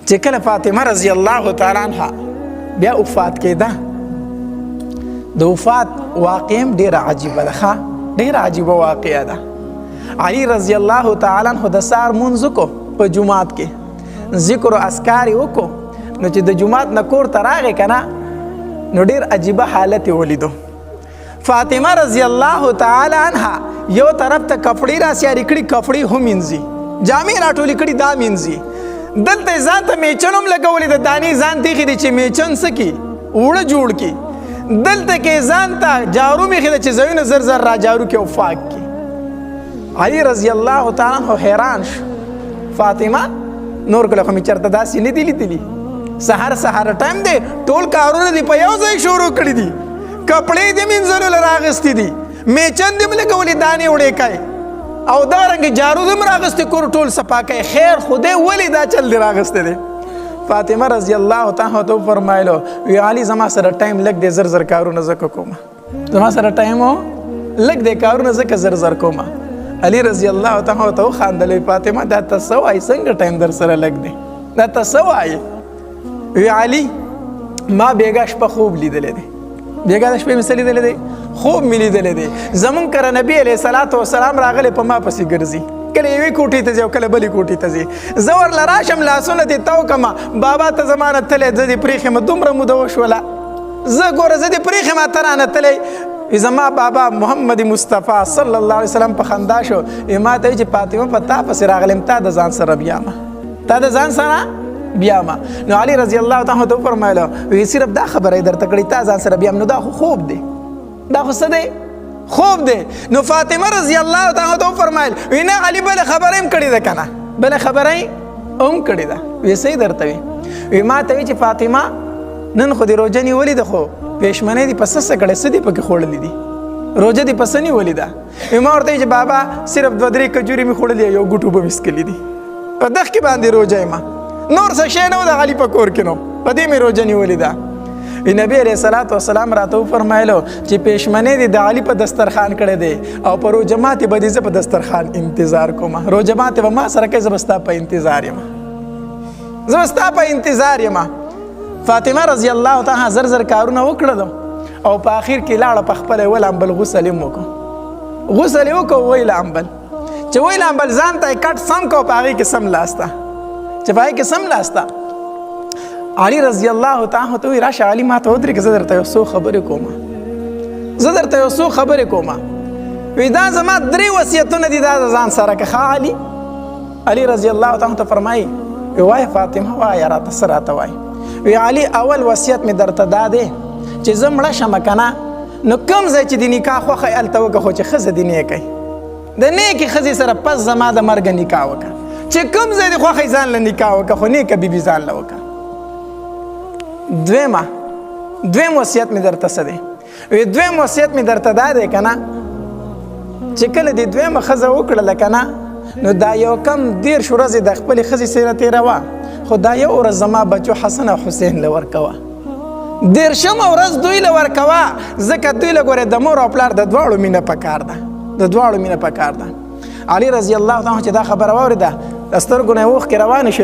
چې کله فاطمه رضی الله تعالی عنها بیا وفات کېده، د وفات واقع هم ډېره عجیبه ده، ډېره عجیبه واقعه ده. علي رضی الله تعالی عنه د سهار مونځ وکړو په جومات کې، ذکر و اذکار یې وکړو، نو چې د جومات نه کور ته راغی که نه نو ډېر عجیبه حالت یې ولیدو. فاطمه رضی الله تعالی عنها یو طرف ته کپړې راسیاري کړي، کپړې هم مینځي، جامې راټولې کړي دا مینځي، دلته یې ځان ته میچن هم لګولې د دانې ځان تېښې دی چې میچن څه کړي اوړه جوړ کړي، دلته کې ځان ته جارو مېښې ده چې ځایونه زر زر را جارو کړي او پاک کړي. علي رضی الله تعالی عنه حیران شو، فاطمه نور کله خو مې چېرته داسې نه دي لیدلي، سهار ټایم دی، ټول کارونه دي په یو ځای شروع کړي دي، کپړې دې مینځلو له راغستې دي، میچن دې م لګولې دانې وړې کوي او دارنګې جارو دې م راغستې کور ټول صفا کوي. خیر خدای ولې دا چل دې راغستی دی؟ فاطمه رضی الله تعالی عنها ته وفرمایلو وی علي زما سره ټایم لږ دی، زر زر کارونه ځکه کومه، زما سره ټایم لږ دی، کارونه ځکه زر زر کومه. علي رضی الله تعالی عنها ته وخندل، وی فاطمه دا ته څه وایې، څنګه ټایم در سره لږ دی، دا ته څه وایې؟ وی علي ما بیګا شپه خوب لیدلی دی، بیګا د شپې مې څه لیدلی دی؟ خوب مې لیدلی دی. زمونږ کره نبي علیه صلات وسلام راغلی په ما پسې ګرځي، کله یوې کوټې ته ځي او کله بلې کوټې ته ځي، زه ورله راشم لاسونه دې تو کړمه، بابا ته زما نه تلی زه دې پرېښې یم، دومره موده وشوله، زه ګوره زه دې پرېښې یم ته رانه تلی. زما بابا محمد مصطفی صلی الله علیه وسلم په خندا شو، ما ته وایي چې فاطمه په تا پسې راغلم، تا د ځان سره بیامه، تا د ځان سره بیامه. نو علي رضی الله تعالی عنه ته وفرمایله وی صرف دا خبره یې درته کړې تا ځان سره بیام، نو دا خو خوب دی، دا خو څه دی؟ خوب دی. نو فاطمه رضی الله تعالی عنها ته وفرمایل وی نه علي بله خبره هم کړې ده که نه، بله خبره یې هم کړې ده. وی څه یې درته وي؟ ما ته وی چې فاطمه نن خو دې روژه نیولې ده، خو پېشمنۍ دې په څه څه کړی، څه دې پکې خوړلي دي، روژه دې په څه نیولې ده؟ ما ورته وی چې بابا صرف 2-3 کجورې مې خوړلي، یو ګوټ اوبه مې څښلي دي، په دغ کې باندې روژه یم، نور څه شی نه و د علي په کور کې نو، په دې مې روژه نیولې ده. نبی علیه صلات وسلام راته وفرمایلو چې پېشمنۍ دې د علي په دسترخوان کړی دی او په روژه ماتې به دې زه په دسترخوان انتظار کوم، روژه ماتې به ما سره کوي، زه به ستا په انتظار یم، زه به ستا په انتظار یم. فاطمه رضی الله تعالی عنها زر زر کارونه وکړل او په آخر کې لاړه په خپله یې ولامبل غسل یې وکړو، غسل یې وکړو وی لامبل، چې وی لامبل ځان ته یې کټ سم کړو، په هغې کې سم لاسته، چې په هغې کې سم لاسته. علي رضی الله تعالی عنه ته وی راشه علي ما ته ودرېږه، زه درته یو څو خبرې کوم، زه درته یو څو خبرې کوم. وی دا زما 3 وصیتونه دي، دا د ځان سره که ښه علي. علي رضی الله تعالی عنه ته فرمایي وی وایه فاطمه وایه راته څه راته وایي؟ وی علي اول وصیت مې درته دا دی چې زه مړه شمه که نه نو کوم ځای چې د نکاح خوښه یې هلته وکړه، خو چې ښځه دې نیکئ، د نیکې ښځې سره پس زما د مرګه نکاح وکړه، چې کوم ځای دې خوښئ ځان له نکاح وکړه، خو نیکه بیبي ځان له وکړه. دویم وصیت مې درته څه دی؟ وی دویم وصیت مې درته دا دی که نه چې کله دې دویمه ښځه وکړله که نه نو دا یو کم 13 ورځې د خپلې ښځې سره تېروه، خو دا یو ورځ زما بچو حسن او حسین له ورکوه، 13مه ورځ دوی له ورکوه، ځکه دوی له ګورې د مور او پلار د دواړو مینه پکار ده، د دواړو مینه پکار ده. علي رضی الله تعالی عنه چې دا خبره واورېده د سترګو نه یې اوښکې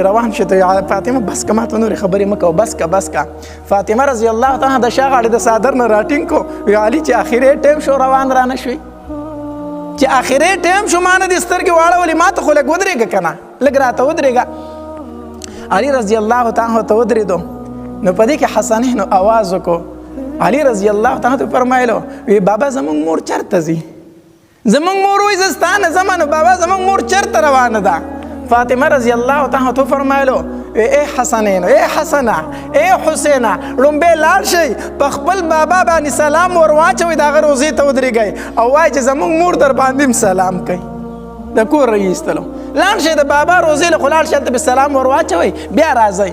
روان شي ته فاطمه بس که ما ته نورې خبرې مه کوه، بس که. فاطمه رضی الله تعالی عنها د شا غاړې د څادر نه راټینګ کو، وی علي چې آخرې ټایم شو روان رانه شوي، چې آخرې ټایم شو ما نه دې سترګې واړولې، ما ته خو لږ ودرېږه که نه، لږ راته ودرېږه. علي رضی الله تعالی عنه ته ودرېدو، نو په دې کې حسنین اواز وکړو. علي رضی الله تعالی عنه فرمایلو وی بابا زمونږ مور چېرته ځي؟ زمونږ مور وایي زه ستا نه ځمه، نو بابا زمونږ مور چېرته روانه ده؟ فاطمه رضی الله تعالی عنها فرمایلو ای حسنین، ای حسنه، ای حسینه، لومبی لاړ شئ په خپل بابا باندې سلام ور واچوئ، د هغه روضې ته ودرېږئ او وایي چې زمونږ مور در باندې هم سلام کوي، د کور رایستلو، لاړ شئ د بابا روضې له خو لاړ شئ هلته به سلام ور واچوئ، بیا راځئ.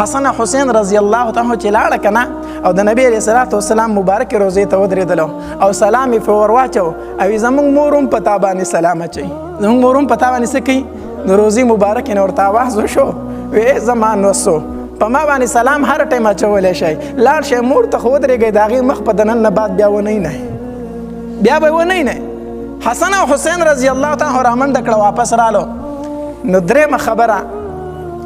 حسن حسین رضی الله تعالی عنه چې لاړه که نه او د نبی علیه صلات وسلام مبارکې روضې ته ودرېدلو او سلام یې پرې ور واچو، او زمونږ مور هم په تا باندې سلام اچوي، زمونږ مور هم په تا باندې څه کوي؟ د روضې مبارکې نه ورته آواز وشو، وی زما نوسو په ما باندې سلام هر ټایم اچولی شئ، لاړ شئ مور ته خو ودرېږئ، د هغې مخ په د نن نه بعد بیا ونه یې، بیا به یې ونه یې. حسن او حسین رضی الله تعالی عنه رامنډه کړه، واپس رالو. نو درېیمه خبره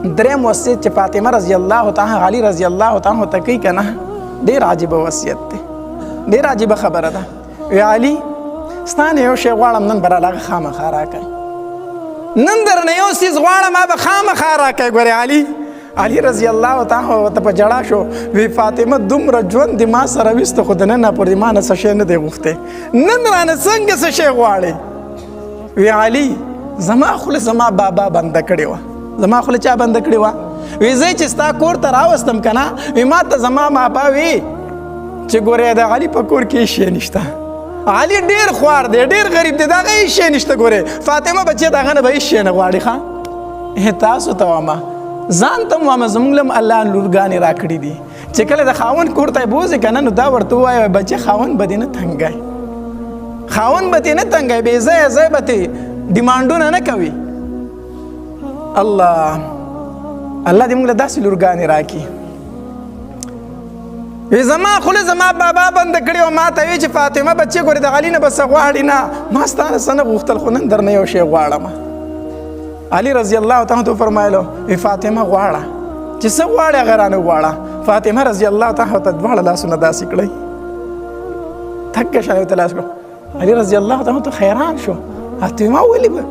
دریم وصیت چې فاطمه رضی الله تعالی علی رضی الله تعالی ته کوي کنه ډیر عجیب وصیت دی، ډیر عجیب خبره ده. وی علی ستانه یو شی غواړم نن بر علاقه خامخا راکړئ، نن درنه یو څیز غواړم ما به خامخا راکړئ. ګورې علی رضی الله تعالی ورته په ژړا شو. وی فاطمه دومره ژوند دې ما سره ویسته خو د نن پورې ما نه څه شی نه دی غوښتی، نن رانه څنګه څه شی غواړې؟ وی علی زما خوله زما بابا بنده کړې وه. زما خوله چا بنده کړې وه؟ وی زه چې ستا کور ته راوستم که نه، وی ما ته زما ماپا وی چې ګورې د علي په کور کې هېڅ شی نشته، علي ډېر خوار دی، ډېر غریب دی، د هغه هېڅ شی نشته. ګورې فاطمه بچې د هغه نه به هېڅ شی نه غواړي. ښه تاسو ته وامه ځان ته م وامه زموږ له الله لورګانې راکړي دي چې کله د خاوند کور ته یې بوځې که نه، نو دا ورته ووایه بچې خاوند به دې نه تنګی، خاوند به دې نه تنګی، بې ځایه ځای به دې ډیمانډونه نه کوي. الله دې موږ له داسې لورګانې راکړي. وی زما خوله زما بابا بنده کړې وه، ما ته وی چې فاطمه بچې ګورې د علي نه به څه غواړي؟ نه ما ستا نه څه نه غوښتل، خو نن درنه یو شی غواړم. علي رضی الله تعالی ته وفرمایلو وی فاطمه غواړه چې څه غواړې هغه رانه غواړه. فاطمه رضی الله تعالی ته دواړه لاسونه داسې کړئ، تکه شان یې ورته لاس کړو. علي رضی الله تعالی ته حیران شو، ورته ما ولې به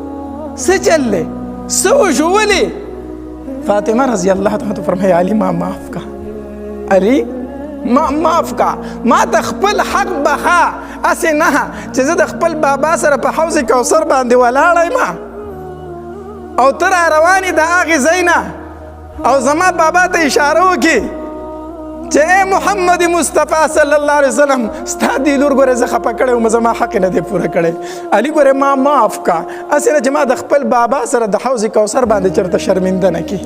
څه چل دی، څه وشو ولې؟ فاطمه رضی الله تعالی ته فرمایي علي ما معاف کا، علي ما معاف کا، ما ته خپل حق بخا، هسې نه چې زه د خپل بابا سره په حوض کوثر باندې ولاړه یم او ته را روانې د هغې ځای نه او زما بابا ته اشاره وکړي چې ای محمد مصطفی صلی الله علیه وسلم ستا دې لور ګورې زه خفه کړی وم، زما حق نه دی پوره کړی. علي ګورې ما معاف کا، هسې نه چې ما د خپل بابا سره د حوض کوثر باندې چېرته شرمنده نه کړي.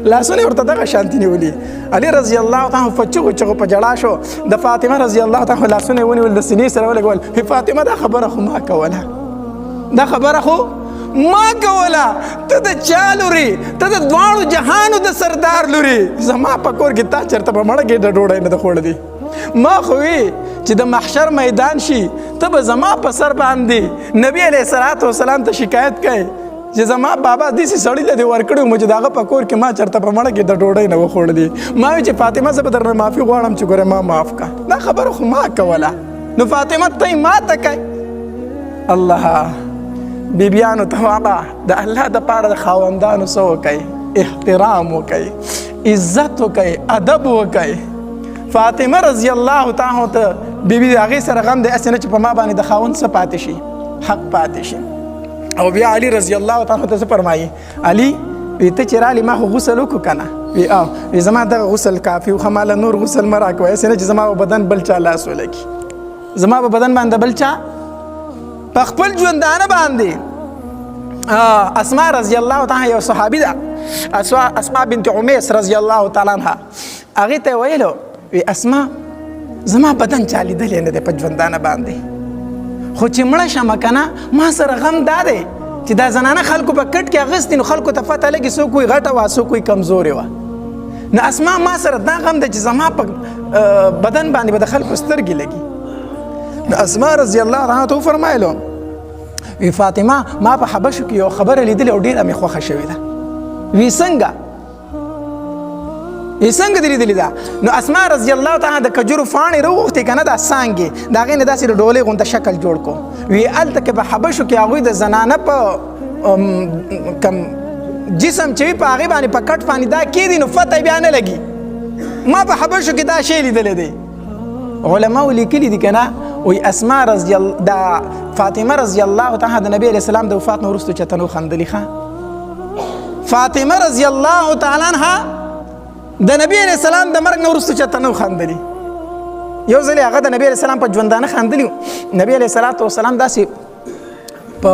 لاسونه ورته دغه شانتي نیولي. علي رضی الله تعالی په چغو چغو په ژړا شو. د فاطمه رضی الله تعالی لاسونه یې ونیول، د سینې سره ولګول. فاطمه دا خبره خو ما کوله، دا خبره خو ما کوله، ته د چا لورې، ته د دواړو جهانو د سردار لورې، زما په کور کې تا چېرته په مړه ګېډه ډوډۍ نه ده خوړلې. ما خو وی چې د محشر میدان شي ته به زما په سر باندې نبي علیه الصلاة والسلام ته شکایت کوې چې زما بابا داسې سړي له دې ورکړی وم چې د هغه په کور کې ما چېرته په مړه ګېډه ډوډۍ نه وه خوړلې. ما وی چې فاطمه زه به درنه معافي غواړم چې ګوره ما معاف کا، دا خبره خو ما کوله، نو فاطمه ته یې ما ته کوي. الله بیبیانو ته وامه د الله دپاره د خاوندانو څه وکئ، احترام وکئ، عزت وکئ، ادب وکئ. فاطمه رضی الله تعالی ته بیبي د هغې سره غم دی، هسې نه چې په ما باندې د خاوند څه پاتې شي، حق پاتې شي. او بیا علي رضی الله تعالی ته څه فرمایي؟ علي وی ته چې رالې ما خو غسل وکړو که نه؟ وی زما دغه غسل کافي و، ښه ماله نور غسل مه راکوه، هسې نه چې زما په بدن بل چا لاس ولګي، زما په بدن باندې بل چا په خپل ژوندانه باندې. اسماء رضی الله تعالی یو صحابي ده، اسماء بنت عمیس رضی الله تعالی عنها، هغې ته یې ویلو وی اسماء زما بدن چا لیدلی نه دی په ژوندانه باندې، خو چې مړه شمه که نه ما سره غم دا دی چې دا زنانه خلکو په کټ کې اغوستې، نو خلکو ته پته لګي څوک وایي غټه وه څوک وایي کمزورې وه. نو اسماء ما سره دا غم دی چې زما په بدن باندې به د خلکو سترګې لګي. نو اسماء رضی الله عنها ته وفرمایلو وی فاطمه ما په حبشو کې یو خبره لیدلې او ډېره مې خوښه شوې ده. وی څنګه؟ وی څنګه دې لیدلې ده؟ نو اسماء رضی الله تعالی د کجورو پاڼې راوغوښتې که نه دا څانګې، د هغې نه داسې د ډولۍ غونته شکل جوړ کړو. وی هلته کې په حبشو کې هغوی د زنانه په کم جسم چې وي په هغې باندې په کټ باندې دا کېدي نو فتح بیا نه لګي. ما په حبشو کې دا شی لیدلی دی. علماو لیکلي دي که نه، وی اسماء رضی الله دا فاطمه رضی الله تعالی د نبی علیه السلام د وفات نه وروسته چېرته نو خندلي. فاطمه رضی الله تعالی عنها د نبی علیه السلام د مرګ نه وروسته چېرته نو خندلي. یو ځلې هغه د نبی علیه السلام په ژوندانه خندلي و. نبی علیه الصلاة والسلام داسې په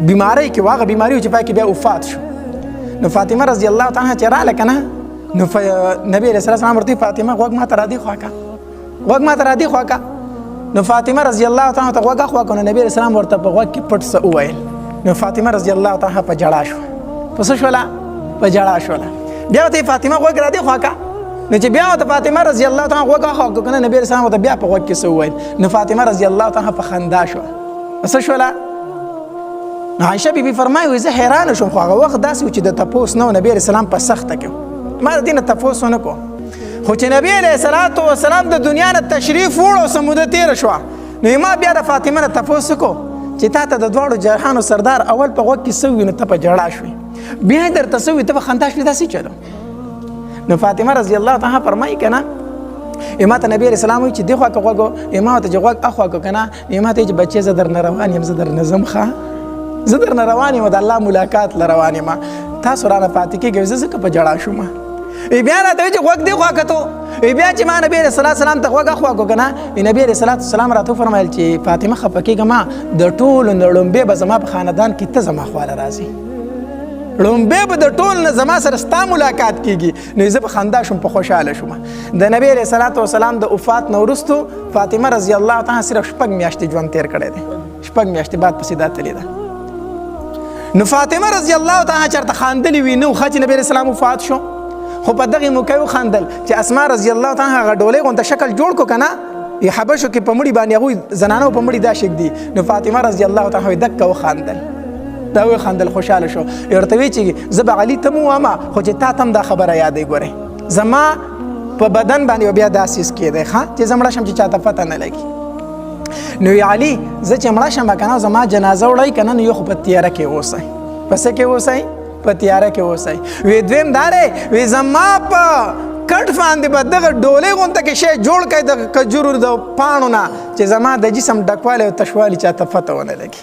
بیمارۍ کې و، هغه بیماري و چې پای کې بیا وفات شو. نو فاطمه رضی الله تعالی عنها چې راغله که نه، نو نبی علیه السلام ورته فاطمه غوږ ما ته را دې خوا که، غوږ ما ته را دې خوا که. نو فاطمه رضی الله تعالی ته غوږ اخوا کړو. نو نبی علیه السلام ورته په غوږ کې پټ څه وویل. نو فاطمه رضی الله تعالی په ژړا شوه. په څه شوله؟ په ژړا شوله. بیا ورته فاطمه غوږ را دې خوا که. نو چې بیا ورته فاطمه رضی الله تعالی غوږ اخوا کړو که نه، نبی علیه السلام ورته بیا په غوږ کې څه وویل. نو فاطمه رضی الله تعالی په خندا شوه. په څه شوله؟ عائشه بیبي فرمایي زه حیران شوم خو هغه وخت داسې و چې د تپوس نه نبی علیه السلام په سخته کې ما د دې نه تپوس ونه کو خو چې نبی علیه السلام د دنیا نه تشریف وړو څه موده تېره شوه نو ما بیا د فاطمه نه تپوس وکړو چې تا ته د دواړو جهانو سردار اول په غوږ کې څه وي نو ته په ژړا شوې بیا یې درته څه وي ته په خندا شوې دا څه چلو نو فاطمه رضی الله تعالی فرمایي که نه ما ته نبی علیه السلام وایي چې دې خوا که غوږ ما ورته چې غوږ اخوا که که نه ما ته چې بچې زه درنه روان یم زه درنه ځم ښه زه درنه روان یم د الله ملاقات له روان یم تاسو رانه پاتې کېږئ زه ځکه په ژړا شوم بیا راته وایي چې غوږ دې خوا کتو بیا چې ما نبی علیه السلام ته غوږ اخوا کړو که نه نبی علیه السلام راته وفرمیل چې فاطمه خفه کېږه ما د ټولو نه لومبې به زما په خاندان کې ته زما خواله راځي لومبې به د ټول نه زما سره ستا ملاقات کېږي نو زه په خندا شوم په خوشحاله شوم د نبی علیه السلام د وفات نه وروستو فاطمه رضی الله تعالی صرف 6 میاشتې ژوند تېر کړی دی 6 میاشتې بعد پسې دا تللې ده نو فاطمه رضی الله تعالی چېرته خاندلې وي نه ښه چې نبی علیه السلام وفات شو خو په دغې موقع وخندل چې اسما رضی الله تعالی هغه ډولۍ غونته شکل جوړ کړو که نه حبشو کې په مړي باندې هغوی زنانو په مړي دا شک دي نو فاطمه رضی الله تعالی دکه وخندل دا وخندل خوشحاله شو ورته وی چې زه به علي ته م ووایم خو چې تا ته هم دا خبره یادوي ګورې زما په بدن باندې بیا دا سیز کېدی ښه چې زه مړه شم چې چاته پته نه لګي نو علي زه چې مړه شم که نه زما جنازه وړئ که نه نو یو خو په تیاره کې اوسئ په څه کې اوسئ په تیاره کې اوسئ وی دویم دا دی وی زما په کټ باندې به دغه ډولۍ غونته کې شی جوړ کړئ د کجورو د پاڼو نه چې زما د جسم ډکوالی او تشوالی چاته پته ونه لګي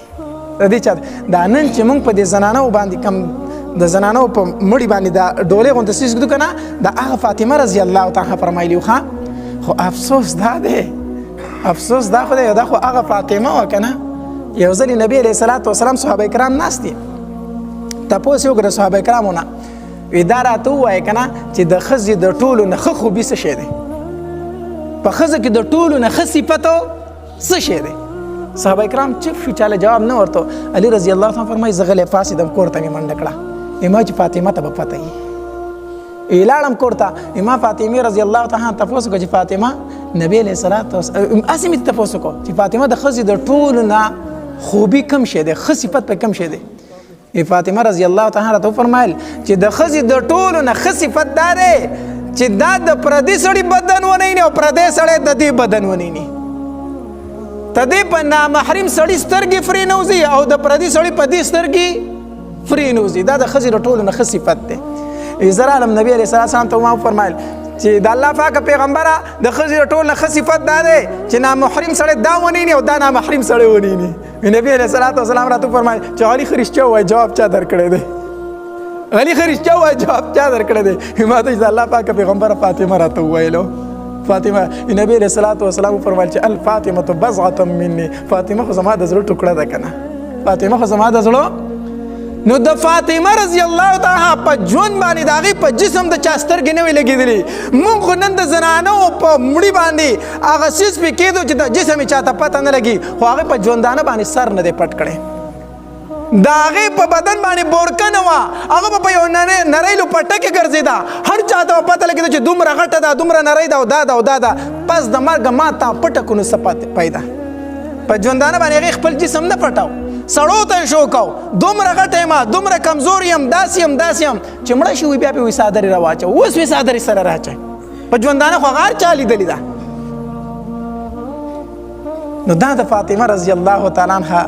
د دې چاته دا نن چې موږ په دې زنانو باندې کم د زنانو په مړي باندې دا ډولۍ غونته څیز ږدو که نه د هغه فاطمه رضی الله تعالی فرمایلي وو ښه خو افسوس دا دی افسوس دا خو دی دا خو هغه فاطمه وه که نه یو ځل نبي علیه السلام صحابه کرام ناست دي تپوس یې وکړه صحابه کرامو نه وی دا راته ووایه که نه چې د ښځې د ټولو نه ښه خوبي څه شی دی په ښځه کې د ټولو نه ښه صفتو څه شی دی صحابه کرام چپ شو چاله جواب نه ورته علي رضی الله تعالی فرمایي زه غلی پاڅېدم کور ته مې منډه کړه ما چې فاطمه ته به پته وي لاړم کور ته ما فاطمې رضی الله تعالی تپوس وکړه چې فاطمه نبی علیه الصلاة والسلام هسې مې تپوس وکړو چې فاطمه د ښځې د ټولو نه خوبي کم شی دی ښه صفت په کم شی دی فاطمه رضی الله تعالی راته وفرمایل چې د ښځې د ټولو نه ښه صفت دا دی چې دا د پردي سړي بدن ونه ویني او پردی سړی د دې بدن ونه ویني ته دې په نامحرم سړي سترګې فرې نه وځي او د پردي سړي په دې سترګې فرې نه وځي دا د ښځې د ټولو نه ښه صفت دی زه رالم نبي علیه السلام ته ما وفرمایل چې د الله پاکه پیغمبره د ښځې د ټولو نه ښه صفت دا دی چې نامحرم سړی دا ونه ویني او دا نامحرم سړی ونه ویني نبی علیه السلام راته وفرمایل چې علي ښه رښتیا ووایه جواب چا درکړی دی علي ښه رښتیا ووایه جواب چا درکړی دی ما ته چې د الله پاکه پیغمبره فاطمه راته وویلو فاطمه نبی علیه السلام وفرمایل چې الفاطمه بضعة مني فاطمه خو زما د زړه ټوکړه ده که نه فاطمه خو زما د زړه نو د فاطمه رضی الله تعالی په ژوند باندې د هغې په جسم د چا سترګې نه وي لګېدلې موږ خو نن د زنانو په مړي باندې هغه څیز پې کېدو چې د جسم یې چاته پته نه لګي خو هغې په ژوندانه باندې سر نه دی پټ کړی د هغې په بدن باندې بورکه نه وه هغه به په یو نری لوپټه کې ګرځېده هر چا ته به پته لګېده چې دومره غټه ده دومره نری ده او دا ده او دا ده پس د مرګه ما تا پټه کړو نو څه پیدا په ژوندانه باندې هغې خپل جسم نه پټاو سړو ته یې شو کو دومره غټه یم دومره کمزور یم داسې یم داسې یم چې مړه شي وي بیا پې وایي څادرې راواچوه اوس وایي څادرې سره راچوئ په ژوندانه خو هغه هر چا لیدلې ده نو دا د فاطمه رضی الله تعالی عنها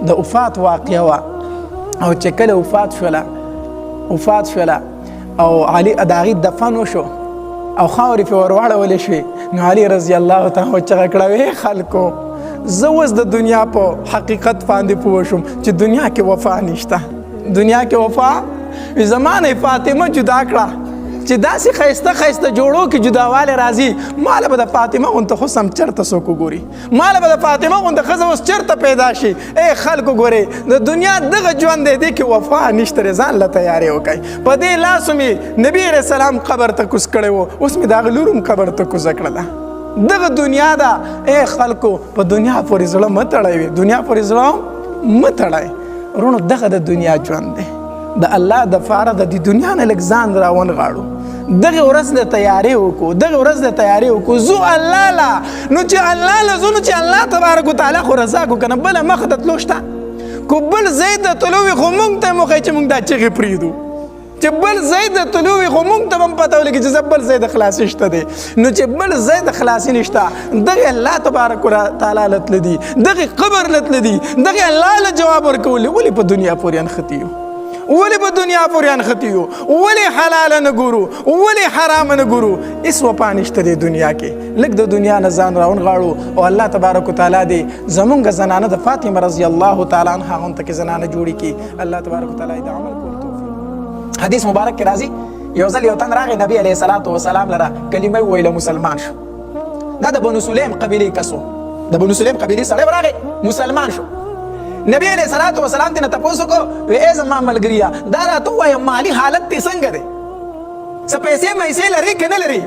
د وفات واقعه وه او چې کله وفات شوله او علي د هغې دفن وشو او خاورې پې ور واړولې شوې نو علي رضی الله تعالی چغه کړه وې خلکو زه اوس د دنیا په حقیقت باندې پوه شوم چې دنیا کې وفا نشته دنیا کې وفا زما نه فاطمه جدا کړه چې داسې ښایسته ښایسته جوړو کې جداوالی راځي ماله به د فاطمه غونته حسن چېرته څوک وګوري ماله به د فاطمه غونته ښځه اوس چېرته پیدا شي ای خلکو ګورئ د دنیا دغه ژوند دی دې کې وفا نشته دی ځان له تیارې وکئ په دې لاسو مې نبي علیه السلام قبر ته کوز کړی و اوس مې د هغه لور هم قبر ته کوزه کړله دغه دنیا ده ای خلکو په دنیا پورې زړه مه تړئ دنیا پورې زړه مه تړئ ورونو دغه د دنیا ژوند دی د الله دپاره د دې دنیا نه لږ ځان راونغاړو دغه ورځ د تیارې وکړو دغه ورځ د تیارې وکړو ځو الله له نو چې الله له ځو نو چې الله تبارک وتعالی خو رضا کړو که نه بله مخه ته تلو شته کو بل ځای ته تلو وي خو موږ ته مخې چې موږ دا چغې پرېږدو چې بل ځای ته تلو وي خو موږ ته به هم پته ولګي چې زه بل ځای د خلاصي شته دی نو چې بل ځای د خلاصي نشته دغې الله تبارک وتعالی له تله دي دغې قبر له تله دي دغې الله له جواب ورکول ولې په دنیا پورې انښتي یو ولې په دنیا پورې انښتي یو ولې حلاله نه ګورو ولې حرامه نه ګورو هېڅ وفا نشته دی دنیا کې لږ د دنیا نه ځان راونغاړو او الله تبارک وتعالی دې زمونږ زنانه د فاطمه رضی الله تعالی عنها غونته کې زنانه جوړې کړي الله تبارک وتعالی د عمل کولو حدیث مبارک کې راځي یو ځل یو تن راغی نبی علیه الصلاة والسلام لره کلمه وویله مسلمان شو دا د بنو سلیم قبیلې کس و د بنو سلیم قبیلې سړی راغی مسلمان شو نبی علیه الصلاة والسلام ترنه تپوس وکړو وی ای زما ملګريه دا راته ووایه مالي حالت دې څنګه دی څه پیسې میسې لري که نه لري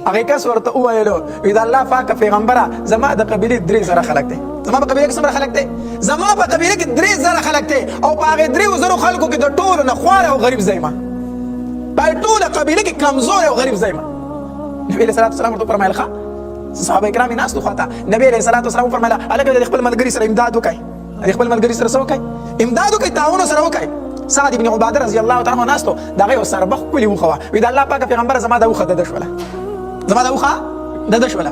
هغې کس ورته وویلو وی د الله پاکه پیغمبره زما د قبیلې 3 زره خلک دی زما په قبیله کې څومره خلک دی زما په قبیله کې 3 زره خلک دی او په هغې 3 زرو خلکو کې د ټولو نه خواره او غریب ځای ما په ټوله قبیله کې کمزور او غریب ځای ما نبي علیه الصلاة والسلام ورته وفرمیل ښه صحابه کرام یې ناست و خواته نبي علیه الصلاة والسلام وفرمیله هلکه د خپل ملګري سره امداد وکړئ د خپل ملګري سره څه وکړئ امداد وکړئ تعاون سره وکړئ سعد بن عباده رضی الله تعالی عنه ناستو د هغې یو سربخ ښکلې وښه وه وي د الله پاکه پیغمبره زما دا وښه دده شوله زما دا وښه دده شوله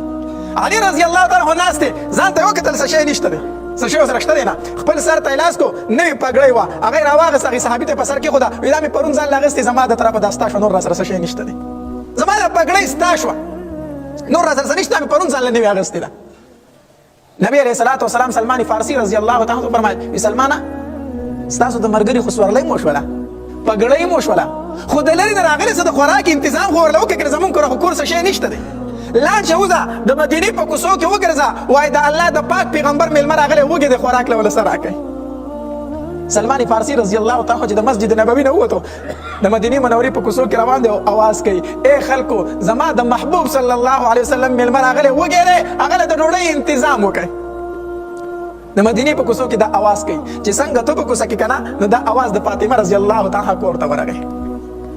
علي رضی الله تعالی عنه ناست دی ځان ته یې وکتل څه شی نشته دی څه شی ورسره شته دی نه خپل سر ته یې لاس کو نوې پګړۍ وه هغه یې راواغېست هغې صحابي ته یې په سر کېښوده وایي دا مې پرون ځان له اغېستې زما د طرفه دا ستا شوه نور راسره څه شی نشته دی زما دا پګړۍ ستا شوه نور راسره څه نشته مې پرون ځان له نوې اغېستې ده نبي علیه الصلاة والسلام سلمان فارسي رضی الله تعالی عنه فرمایل وایي سلمانه ستاسو د مرګري خو سورلی مو شوله پګړۍ مو شوله خو د لرې نه راغلې څه د خوراک انتظام خو ورله وکړه که زمونږ کره خو کور څه شی نشته دی لاړ شه وځه د مدینې په کوڅو کې وګرځه وایي د الله د پاک پیغمبر میلمه راغلی وږې د خوراک له ولې څه راکوئ سلمان فارسي رضی الله تعالی چې د مسجد نبوي نه ووتو د مدینې منورې په کوڅو کې روان دی او اواز کوي ای خلکو زما د محبوب صلی الله علیه وسلم میلمه راغلی وږی دی هغه له د ډوډۍ انتظام وکړئ د مدینې په کوڅو کې دا اواز کوي چې څنګه ته په کوڅه کې که نه نو دا اواز د فاطمه رضی الله تعالی کور ته ورغی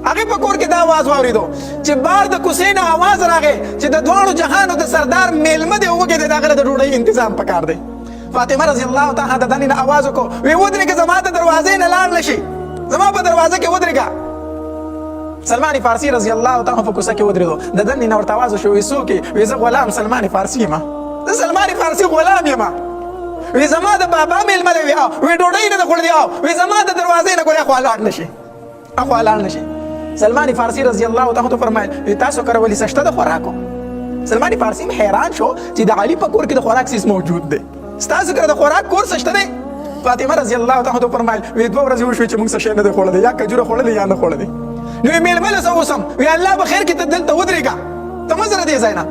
هغې په کور کې دا آواز واورېدو چې بار د کوڅې نه آواز راغی چې د دواړو جهانو د سردار میلمه دی وږی دی د هغه له د ډوډۍ انتظام پکار دی فاطمه رضی الله تعالی د دنې نه آواز وکړو وی ودرېږه زما د دروازې نه لاړ نه شي زما په دروازه کې ودرېږه سلمان فارسي رضی الله تعالی په کوڅه کې ودرېدو د دنې نه ورته آواز وشو وی څوک یې وی زه غلام سلمان فارسي یم زه سلمان فارسي غلام یم وی زما د بابا میلمه دی وی ډوډۍ نه ده خوړلې وی زما د دروازې نه ګورې اخوا لاړ نه شي اخوا لاړ نه شي سلمان فارسي رضی الله تعالی عنه فرمایل تاسو کره ولې څه شته د خوراکو سلمان فارسي حیران شو چې د علي په کور کې د خوراک څیز موجود دی ستاسو کره د خوراک کور څه شته دی فاطمه رضی الله تعالی عنها فرمایل وی 2 ورځې وشوې چې موږ څه شی نه دی خوړلی یا کجوره خوړلې یا نه خوړلې نو یې میلمه له څه اوسم وی الله به خیر کې ته دلته ودرېږه ته مه ځره دې ځای نه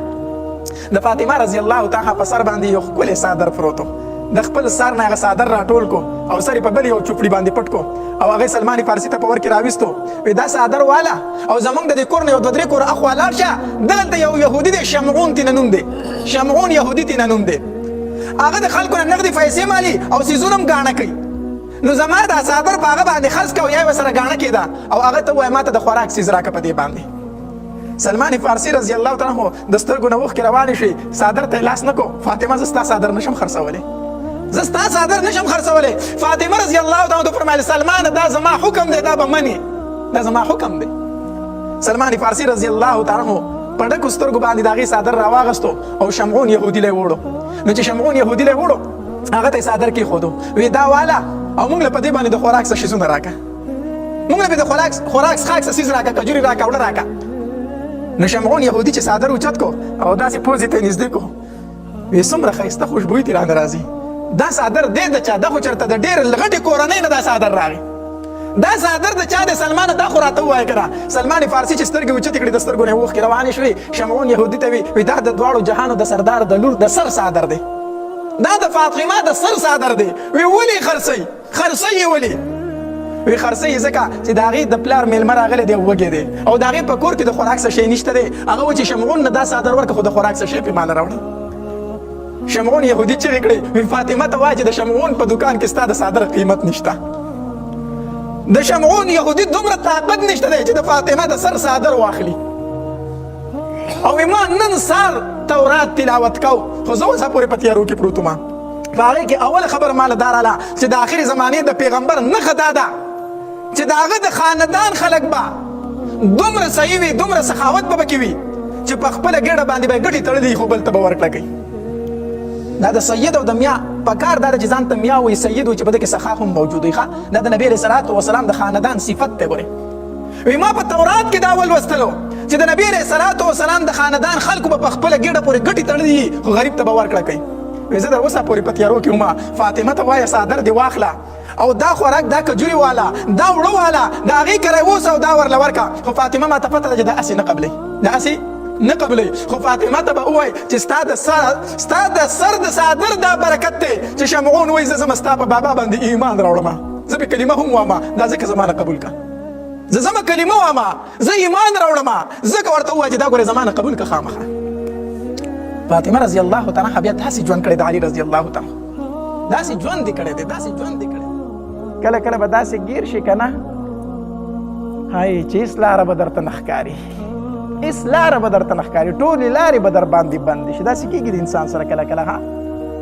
د فاطمه رضی الله تعالی په سر باندې یو ښکلی څادر پروت و د خپل سر نه هغه څادر راټول کو او سر یې په بل یو چوپړي باندې پټ کو او هغې سلمان فارسي ته په ور کې راویستو وی دا څادر واله او زمونږ د دې کور نه یو 2-3 کوره اخوا لاړ شه دلته یو یهودي دی شمعون تېنه نوم دی شمعون یهودي تېنه نوم دی هغه د خلکو نه نغدي پیسې مالي او څیزونه هم ګاڼه کوي نو زما دا څادر په هغه باندې خرڅ کړه او یا یې ورسره ګاڼه کېده او هغه ته ووایه ما ته د خوراک څیز راکړه په دې باندې سلمان فارسي رضی الله تعالی عنه د سترګو نه اوښکې روانې شوې څادر ته یې لاس نه کو فاطمه زه ستا څادر نشم خرڅولی زه ستا څادر نشم خرڅولی فاطمه رضی الله تعالی عنه فرمایل سلمانه دا زما حکم دی دا به منې دا زما حکم دی سلمان فارسي رضی الله تعالی عنه په ډکو سترګو باندې د هغې څادر راواغستو او شمعون یهودي لی وړو نو چې شمعون یهودي لی وړو هغه ته یې څادر کېښودو وی دا واله او موږ له په دې باندې د خوراک څه شیزونه راکړه موږ له د خوراک څښاک څه څیز راکړه کجوري راکړه وړه راکړه نو شمعون یهودي چې څادر اوچت کو او داسې پوزې ته یې نږدې کو وی څومره ښایسته خوشبویي ترې رانه راځي دا څادر دی د چا دا خو چېرته د ډېر غټې کورنۍ نه دا څادر راغی دا څادر د چا دی سلمانه دا خو راته ووایه که نه سلمان فارسي چې سترګې اوچتې کړې د سترګو نه یې اوښکې روانې شوې شمعون یهودي ته وي دا د دواړو جهانو د سردار د لور د سر څادر دی دا د فاطمه د سر څادر دی وی ولې خرڅوي خرڅوي یې ولې وی خرڅوي ځکه چې د هغې د پلار میلمه راغلی دی وږی دی او د هغې په کور کې د خوراک څه شی نشته دی هغه و چې شمعون نه دا څادر ورکړه خو د خوراک څه شی پې ماله راوړه شمعون یهودي چغې کړې وی فاطمه ته وایه چې د شمعون په دکان کې ستا د څادر قیمت نشته د شمعون یهودي دومره طاقت نشته دی چې د فاطمه د سر څادر واخلي او ما نن سهار تورات تلاوت کو خو زه اوسه پورې په تیارو کې پروت وم په هغې کې اوله خبره ماله دا راله چې د آخرې زمانې د پیغمبر نښه دا ده چې د هغه د خاندان خلک به دومره صحیح وي، دومره سخاوت به پکې وي چې په خپله ګېډه باندې به یې ګټې تړلي خو بل ته به ورکړه کوي. دا د سید او د میا په کار دا ده چې ځان ته میا وایي، سید وایي چې په ده کې سخا هم موجود وي. دا د نبي علیه صلات وسلام د خاندان صفت دی. ګورې وایي ما په تورات کې دا ولوستلو چې د نبي علیه صلات وسلام د خاندان خلکو به په خپله ګېډه پورې ګټې تړلي خو غریب ته به ورکړه کوي. وایي زه در اوسه پورې په تیارو کې وم، فاطمه ته وایه څادر دې واخله او دا خوراک دا کجوري والا دا وړه والا د هغې کری اوسه او دا ورله ورکړه. خو فاطمه ما ته پته ده چې دا هسې نه قبلوي، دا هسې نه قبلوي. خو فاطمه ته به ووایي چې ستا د سر د څادر دا برکت دی چې شمعون وایي زه ځم ستا په بابا باندې ایمان راوړم، زه پې کلمه هم وایم، دا ځکه زما نه قبول که، زه ځمه کلمه وایم، زه ایمان راوړم، ځکه ورته ووایه چې دا ګورې زما نه قبول که خامخا. فاطمه رضی الله تعالی عنها بیا داسې ژوند کړی د علي رضی الله تعالی داسې ژوند دې کړی دی، داسې ژوند دې کړی دی. کله کله به داسې ګیر شي که نه هایي چې هېڅ لاره به درته نه ښکاري، هېڅ لاره به درته نه ښکاري، ټولې لارې به در باندې بندې شي. داسې کېږي د انسان سره کله کله ها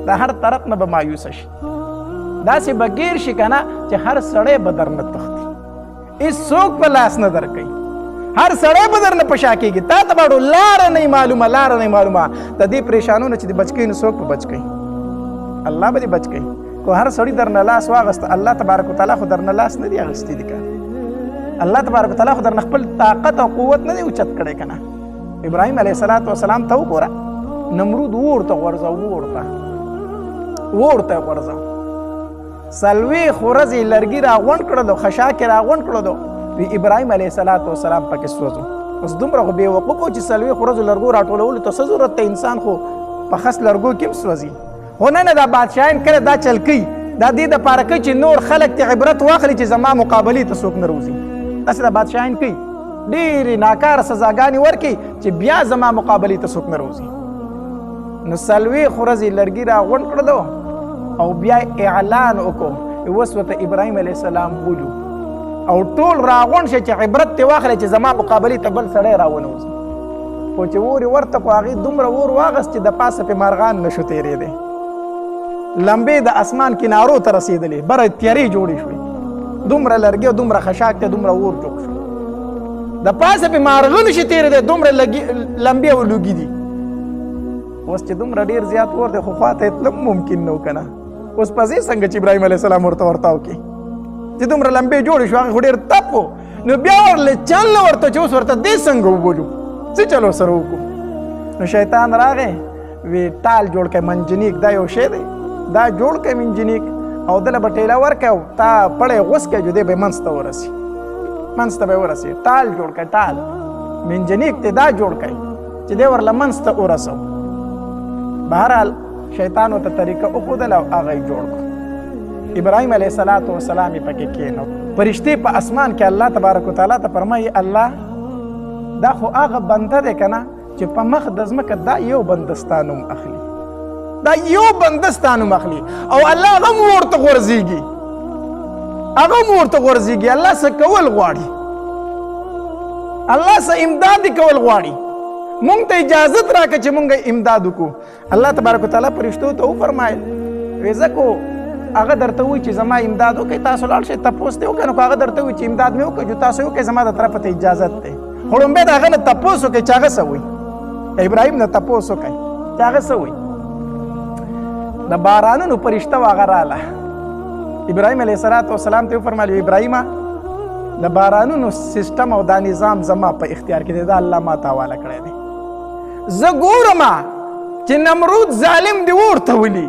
د هر طرف نه به مایوسه شي، داسې به ګیر شي که نه چې هر سړی به در نه تښتي، هېڅوک په لاس نه در کوي، هر سړی به در نه په شا کېږي، تا ته به لاره نه معلومه، لاره نه معلومه. د دې پریشانونو چې د بچ کوي نو څوک به بچ کوي؟ الله به دې بچ کوي. کو هر سړی در نه لاس واغسته، الله تبارک وتعالی خو در نه لاس نه دی اخیستی دی که الله تبارک وتعالی خو در نه خپل طاقت او قوت نه دی اوچت کړی که نه. ابراهیم علیه صلات وسلام ته وګوره، نمرود اور ته غورځه، اور ته غورځه، څلوېښت ورځې لرګي راغونډ کړلو، خشاک یې راغونډ کړلو، وی ابراهیم علیه صلات وسلام پکې سوځو. اوس دومره خو بېوقوف و چې څلوېښت ورځو لرګو راټولولو ته څه ضرورت دی؟ انسان خو په خس لرګو کې هم سوځي. خو نه دا بادشاهان کله دا چل کوي، دا دې دپاره کوي چې نور خلک ته عبرت واخلي چې زما مقابلې ته څوک نه روځي. داسې دا بادشاهان کوي، ډېرې ناکاره سزاګانې ورکوي چې بیا زما مقابلې ته څوک نه روځي. نو څلوېښت ورځې لرګي راغونډ کړلو او بیا اعلان وکړو اوس ورته ابراهیم علیه السلام بولو او ټول راغونډ شي چې عبرت ترې واخلي چې زما مقابلې ته بل سړی راونه وځي. خو چې اور یې ورته کړو هغې دومره اور واغست چې د پاسه پې مارغان نشو تېرېدی، لمبې د اسمان کنارو ته رسېدلې، بره تیارې جوړې شوې، دومره لرګي او دومره خشاک ته دومره اور جوړ شو، د پاسه پې مارغه نشي تېرېدی، دومره لمبې او لوګي دي. اوس چې دومره ډېر زیات اور دی خو خوا ته یې تلم ممکن نه و که نه. اوس پځې څنګه چې ابراهیم علیه السلام ورته ورتاو کړي چې دومره لمبې جوړې شو، هغې خو ډېر تپ و. نو بیا ورله چل نه ورته چې اوس ورته دې څنګه وبولو، څه چل ورسره وکړو؟ نو شیطان راغی وی ټال جوړ کړئ، منجنیک دا یو شی دی، دا جوړ کړئ منجنیک او دله به ټیله ورکړئ او تا پړی غوڅ کړئ چې دی به منځ ته ورسي، منځ ته به ورسي. ټال جوړ کړئ، ټال منجنیک ته دا جوړ کړئ چې دی ورله منځ ته ورسو. بهرحال شیطان ورته طریقه وښودله او هغه یې جوړ کړو. ابراهیم علیه السلام یې پکې کېنو. فرشتې په اسمان کې الله تبارک وتعالی ته فرمایي الله دا خو هغه بنده دی که نه چې په مخ د ځمکه دا یو بنده ستا نوم اخلي، دا یو بنده ستا نوم اخلي او الله هغه هم ورته غورځېږي، هغه هم ورته غورځېږي. الله څه کول غواړي، الله څه امداد کول غواړي، مونږ ته اجازت راکړه چې مونږ امداد وکړو. الله تبارک وتعالی فرشتو ته وفرمایل وی ځکه هغه درته وایي چې زما امداد وکړئ، تاسو لاړ شئ تپوس دې وکړئ. نو که هغه درته وایي چې امداد مې وکړئ جو تاسو وکړئ، زما د طرفه ته اجازت دی. خو لومبی د هغه نه تپوس وکړئ چې هغه څه وایي، ابراهیم نه تپوس وکړئ چې هغه څه وایي. د بارانونو فرشته و هغه راله، ابراهیم علیه السلام ته وفرمایل ابراهیمه د بارانونو سیسټم او دا نظام زما په اختیار کې دی، دا الله ما ته حواله کړی دی. زه ګورم چې نمرود ظالم دې ورته ولي،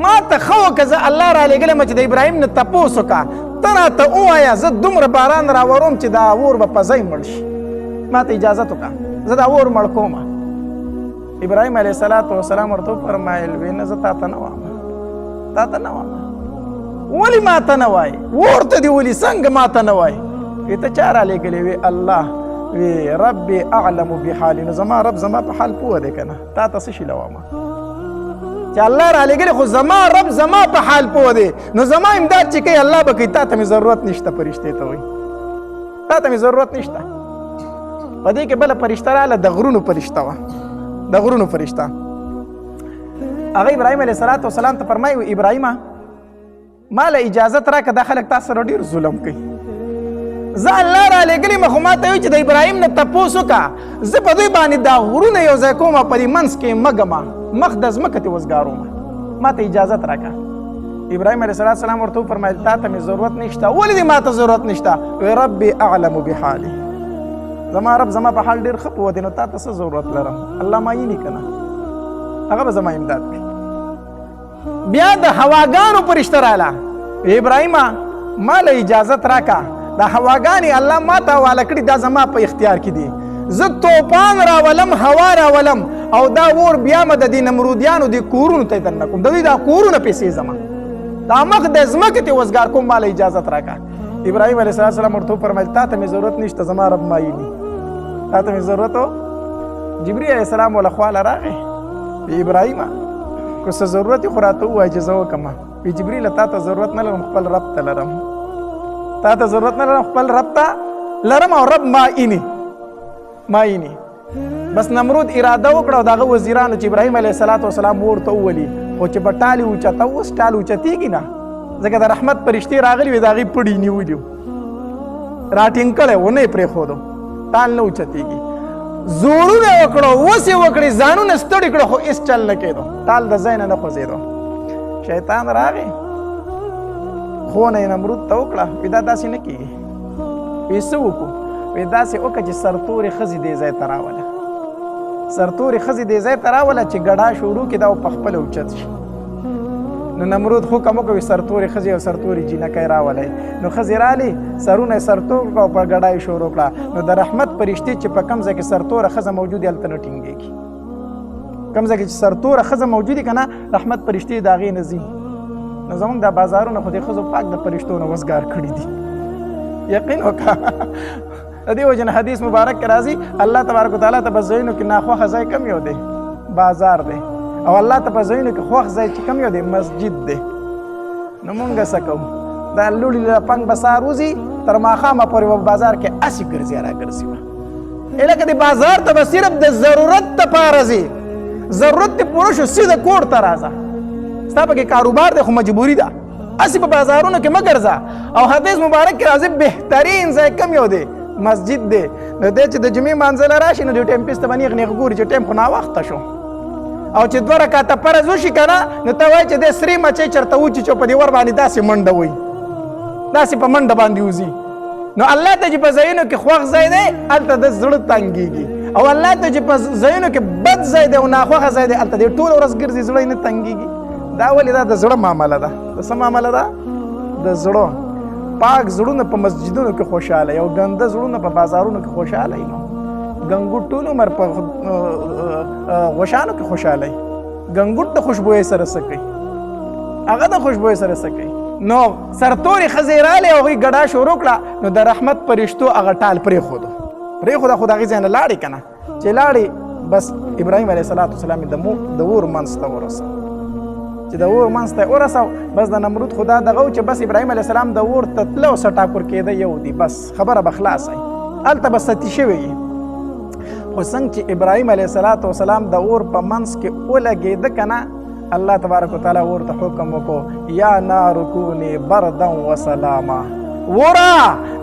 ما ته ښه وکړه زه الله رالیږلی م چې د ابراهیم نه تپوس وکړه، ته راته ووایه زه دومره باران راوروم چې دا اور به په ځای مړ شي، ما ته اجازت وکړه زه دا اور مړ کوم. ابراهیم علیه السلام ورته وفرمایل وی نه زه تا ته نه وایم، تا ته نه وایم. ولې ما ته نه وایې؟ اور ته دې ولي څنګه ما ته نه وایې؟ وی ته چا رالیږلی؟ وی الله. وی ربي اعلم بحالي، نو زما رب زما په حال پوه دی که نه، تا ته څه شي لوامه چې الله رالیږلی، خو زما رب زما په حال پوه دی، نو زما امداد چې کوي الله به کوي، تا ته مې ضرورت نشته. فرشتې ته وایي تا ته مې ضرورت نشته. په دې کې بله فرشته راله، د غرونو فرشته وه، د غرونو فرشته. هغه ابراهیم علیه السلام ته فرمایي ابراهیمه ما له اجازت راکړه دا خلک تا سره ډېر ظلم کوي زه الله رالیږلی یم خو ما ته وایي چې د ابراهیم نه تپوس وکړه زه په دوی باندې دا غرونه یو ځای کوم په دې منځ کې مه ږمه مخ د ځمکه ترې وزګاروم ما ته اجازت راکړه ابراهیم علیه السلام ورته وفرمیل تا ته مې ضرورت نشته ولې دې ما ته ضرورت نشته وی ربي اعلم بحالي زما رب زما په حال ډېر ښه پوه دی نو تا ته څه ضرورت لرم الله معیني که نه هغه به زما امداد کوي بیا د هواګانو فرشته راله ابراهیمه ما له اجازت راکړه دا هواګانې الله ما ته حواله کړي دا زما په اختیار کې دي زه طوفان راولم هوا راولم او دا اور بیا مې د دې نمرودیانو دې کورونو ته دننه کوم د دوی دا کورونه پیسې زما دا مخ د ځمکې ته وزګار کوم ما له اجازت راکړه ابراهیم علیه السلام ورته وفرمیل تا ته مې ضرورت نشته زما رب معیني تا ته مې ضرورت و جبرئیل علیه السلام وله خواله راغی ابراهیمه که څه ضرورت یې خو راته ووایه چې زه وکړم وی جبرئیله تا ته ضرورت نه لرم خپل رب ته لرم تا ته ضرورت نه لرم خپل رب ته لرم او رب معیني بس نمرود اراده وکړه او د هغه وزیرانو چې ابراهیم علیه السلام ورته وولي خو چې به ټال یې اوچته اوس ټال اوچتېږي نه ځکه د رحمت فرشتې راغلي وي د هغې پړي نیولي راټینګ کړی و نه یې پرېښودو ټال نه اوچتېږي زورونه وکړو اوس یې وکړې ځانونه ستړي کړو خو هېڅ چل نه کېدو ټال د ځای نه خوځېدو شیطان راغی خونه یې نمرود ته وکړه وی دا داسې نه کېږي وی څه وکړو وی داسې وکړه چې سرتورې ښځې دې ځای ته راوله سرتورې ښځې دې ځای ته راوله چې ګډا شروع کړي دا په خپله اوچت شي نو نمرود حکم وکړ سرتورې ښځې او سرتورې جینکۍ راولئ نو ښځې رالې سرونه یې سرتور کړه او په ګډا یې شروع کړه نو د رحمت فرشتې چې په کوم ځای کې سرتوره ښځه موجود وي هلته نه ټینګېږي کوم ځای کې چې سرتوره ښځه موجود وي که نه رحمت فرشتې د هغې نه ځي نو زموږ دا بازارونه خو د ښځو پاک د فرشتو نه وزګار کړي دي یقین وکړه د دې وجې نه حدیث مبارک کې راځي الله تبارک وتعالی ته په ځایونو کې ناخوښه ځای کم یو دی بازار دی او الله ته په ځایونو کې خوښ ځای چې کم یو دی مسجد دی نو مونږ څه کوو دا لوړي له پنګ به سهار وځي تر ماښامه پورې به بازار کې هسې ګرځي راګرځي به لکه د بازار ته به صرف د ضرورت دپاره ځي ضرورت دې پوره شو سیده کور ته راځه ستا پکې کاروبار دی خو مجبوري ده هسې په بازارونو کې مه ګرځه او حدیث مبارک کې راځي بهترین ځای کم یو دی مسجد دی نو دی چې د جمعې مانځله راشي نو د ټیم پیس ته به نیغ نیغ ګوري چې ټیم خو ناوخته شو او چې 2 رکعته فرض وشي که نه نو ته وایي چې دی سرې مچۍ چېرته وچیچو په دې ور باندې داسې منډه وایي داسې په منډه باندې وځي نو الله ته چې په ځایونو کې خوښ ځای دی هلته د زړه تنګېږي او الله ته چې په ځایونو کې بد ځای دی او ناخوښه ځای دی هلته دی ټوله ورځ ګرځي زړه یې نه تنګېږي دا ولې دا د زړه معامله ده د څه معامله ده د زړه پاک زړونه په مسجدونو کې خوشحاله او ګنده زړونه په بازارونو کې خوشحاله نو ګنګوټ ټول عمر په غوشانو کې خوشحاله ګنګوټ د خوشبویۍ سره څه کوي هغه د خوشبویۍ سره څه کوي نو سرتورې ښځې راغلې او هغوی ګډا شروع کړه نو د رحمت فرشتو هغه ټال پرېښودو خو د هغې ځای نه لاړې که نه چې لاړې بس ابراهیم علیه السلام د اور منځ ته ورسو چې د اور منځ ته ورسو بس د نمرود خدا دغه و چې بس ابراهیم علیه السلام د اور ته تله او سټاکور کېده یو دی بس خبره به خلاصه وي هلته به ستي شوی وي خو څنګه چې ابراهیم علیه السلام د اور په منځ کې ولګېده که نه الله تبارک وتعالی ورته حکم وکړو یا نار کونې بردا وسلاما وره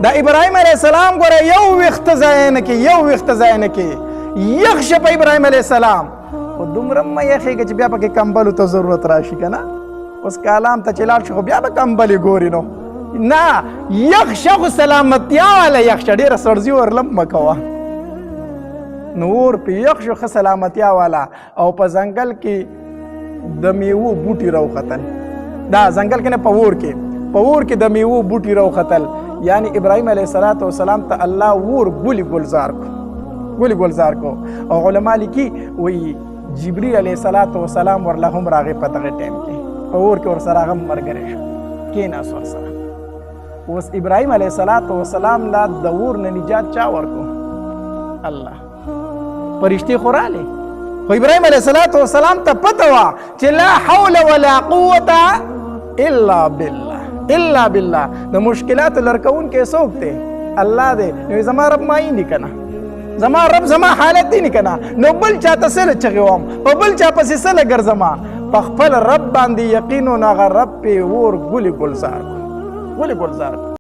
د ابراهیم علیه السلام ګوره یو ویښته ضایع نه کې یخ شه په ابراهیم علیه السلام خو دومره مه یخېږه چې بیا پکې کمبلو ته ضرورت راشي که نه اوس کالام ته چې لاړ شي خو بیا به کمبلې ګوري نو نه یخ شه خو سلامتیا والا یخ شه ډېره سړزي ورلم مه کوه نو اور په یخ شو ښه سلامتیا والا او په ځنګل کې د میوو بوټي راوختل دا ځنګل کې نه په اور کې د میوو بوټي راوختل یعنی ابراهیم علیه السلام ته الله اور ګلي ګلزار کو او علما لیکي وایي جبرئیل علیه السلام ورله هم راغی په دغه ټایم کې په اور کې ورسره هغه ملګری شو کېناست ورسره اوس ابراهیم علیه السلام لا د اور نه نجات چا ورکو الله فرشتې خو راغلې خو ابراهیم علیه السلام ته پته وه چې لا حول ولا قوة الا بالله د مشکلاتو لرکوونکی څوک دی الله دی نو زما رب معین که نه زما رب زما حالت دی نه که نه نو بل چاته څه له چغې وم په بل چا پسې څه له ګرځمه په خپل رب باندې یقین و نو هغه رب پې اور ګلې ګلزار کړو